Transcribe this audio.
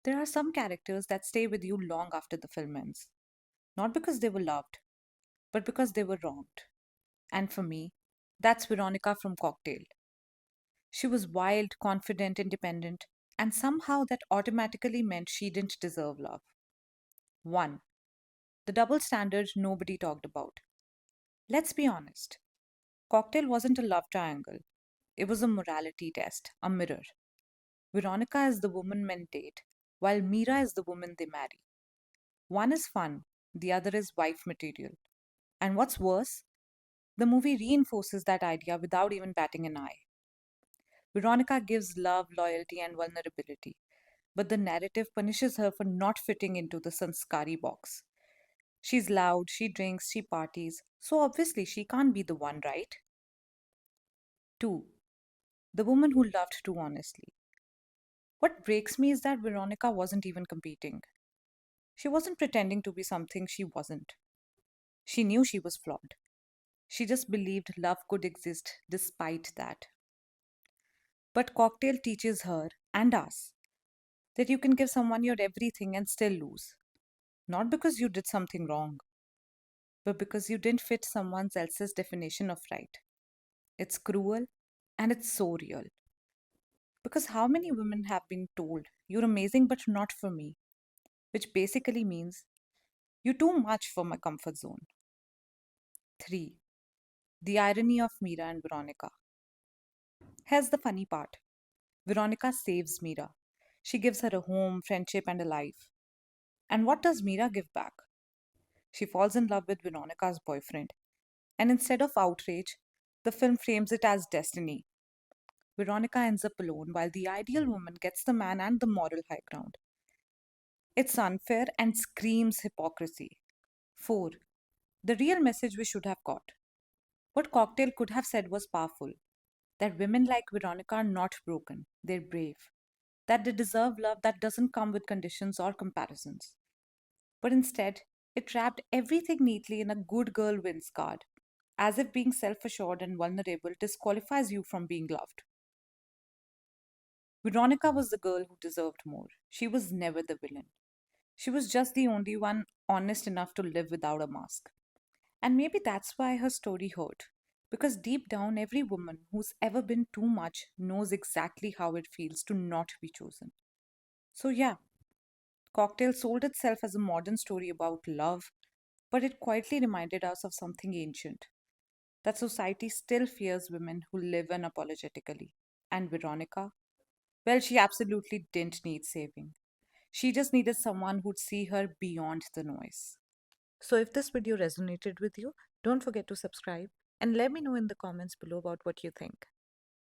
There are some characters that stay with you long after the film ends, not because they were loved, but because they were wronged. And for me, that's Veronica from Cocktail. She was wild, confident, independent, and somehow that automatically meant she didn't deserve love. 1. The double standard nobody talked about. Let's be honest. Cocktail wasn't a love triangle. It was a morality test, a mirror. Veronica is the woman men date, while Meera is the woman they marry. One is fun, the other is wife material. And what's worse, the movie reinforces that idea without even batting an eye. Veronica gives love, loyalty, and vulnerability, but the narrative punishes her for not fitting into the sanskari box. She's loud, she drinks, she parties, so obviously she can't be the one, right? 2. The woman who loved too honestly. What breaks me is that Veronica wasn't even competing. She wasn't pretending to be something she wasn't. She knew she was flawed. She just believed love could exist despite that. But Cocktail teaches her and us that you can give someone your everything and still lose. Not because you did something wrong, but because you didn't fit someone else's definition of right. It's cruel and it's so real. Because how many women have been told, "You're amazing, but not for me," which basically means, "You're too much for my comfort zone." 3. The irony of Meera and Veronica. Here's the funny part: Veronica saves Meera. She gives her a home, friendship, and a life. And what does Meera give back? She falls in love with Veronica's boyfriend. And instead of outrage, the film frames it as destiny. Veronica ends up alone while the ideal woman gets the man and the moral high ground. It's unfair and screams hypocrisy. 4. The real message we should have got. What Cocktail could have said was powerful: that women like Veronica are not broken, they're brave. That they deserve love that doesn't come with conditions or comparisons. But instead, it wrapped everything neatly in a good girl wins card, as if being self assured and vulnerable disqualifies you from being loved. Veronica was the girl who deserved more. She was never the villain. She was just the only one honest enough to live without a mask. And maybe that's why her story hurt. Because deep down, every woman who's ever been too much knows exactly how it feels to not be chosen. So, yeah, Cocktail sold itself as a modern story about love, but it quietly reminded us of something ancient: that society still fears women who live unapologetically. And Veronica? Well, she absolutely didn't need saving. She just needed someone who'd see her beyond the noise. So, if this video resonated with you, don't forget to subscribe and let me know in the comments below about what you think.